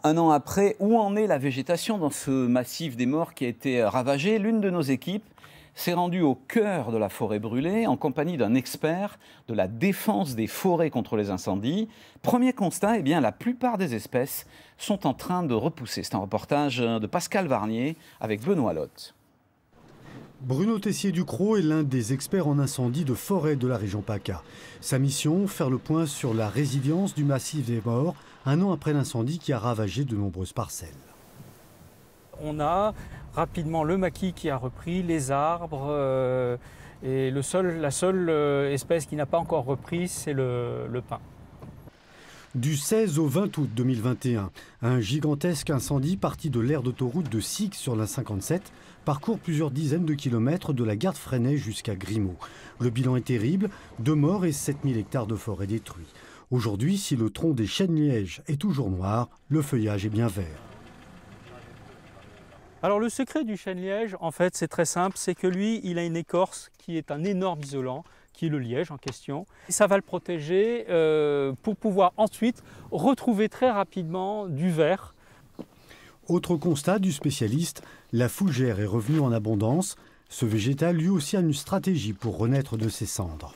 Un an après, où en est la végétation dans ce massif des Maures qui a été ravagé? L'une de nos équipes s'est rendue au cœur de la forêt brûlée en compagnie d'un expert de la défense des forêts contre les incendies. Premier constat, eh bien, la plupart des espèces sont en train de repousser. C'est un reportage de Pascal Varnier avec Benoît Lotte. Bruno Tessier-Ducrot est l'un des experts en incendie de forêt de la région PACA. Sa mission, faire le point sur la résilience du massif des Maures, un an après l'incendie qui a ravagé de nombreuses parcelles. On a rapidement le maquis qui a repris, les arbres, et la seule espèce qui n'a pas encore repris, c'est le pin. Du 16 au 20 août 2021, un gigantesque incendie parti de l'aire d'autoroute de Six sur la 57 parcourt plusieurs dizaines de kilomètres de la gare de Fresnay jusqu'à Grimaud. Le bilan est terrible, 2 morts et 7000 hectares de forêt détruits. Aujourd'hui, si le tronc des chênes-lièges est toujours noir, le feuillage est bien vert. Alors le secret du chêne-liège, en fait, c'est très simple, c'est que lui, il a une écorce qui est un énorme isolant, qui est le liège en question. Et ça va le protéger pour pouvoir ensuite retrouver très rapidement du vert. Autre constat du spécialiste, la fougère est revenue en abondance. Ce végétal lui aussi a une stratégie pour renaître de ses cendres.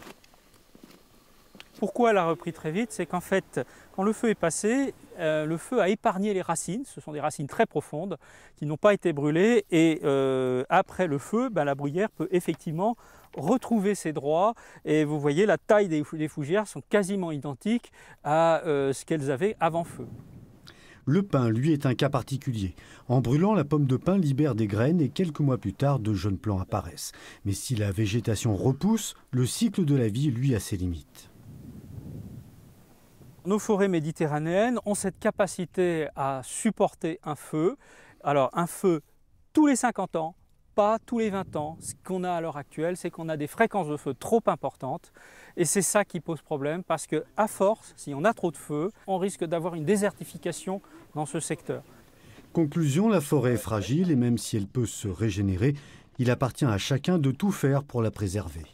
Pourquoi elle a repris très vite? C'est qu'en fait, quand le feu est passé, le feu a épargné les racines. Ce sont des racines très profondes qui n'ont pas été brûlées. Et après le feu, la bruyère peut effectivement retrouver ses droits. Et vous voyez, la taille des fougères sont quasiment identiques à ce qu'elles avaient avant feu. Le pin, lui, est un cas particulier. En brûlant, la pomme de pin libère des graines et quelques mois plus tard, de jeunes plants apparaissent. Mais si la végétation repousse, le cycle de la vie, lui, a ses limites. Nos forêts méditerranéennes ont cette capacité à supporter un feu. Alors un feu tous les 50 ans, pas tous les 20 ans. Ce qu'on a à l'heure actuelle, c'est qu'on a des fréquences de feu trop importantes. Et c'est ça qui pose problème parce qu'à force, si on a trop de feu, on risque d'avoir une désertification dans ce secteur. Conclusion, la forêt est fragile et même si elle peut se régénérer, il appartient à chacun de tout faire pour la préserver.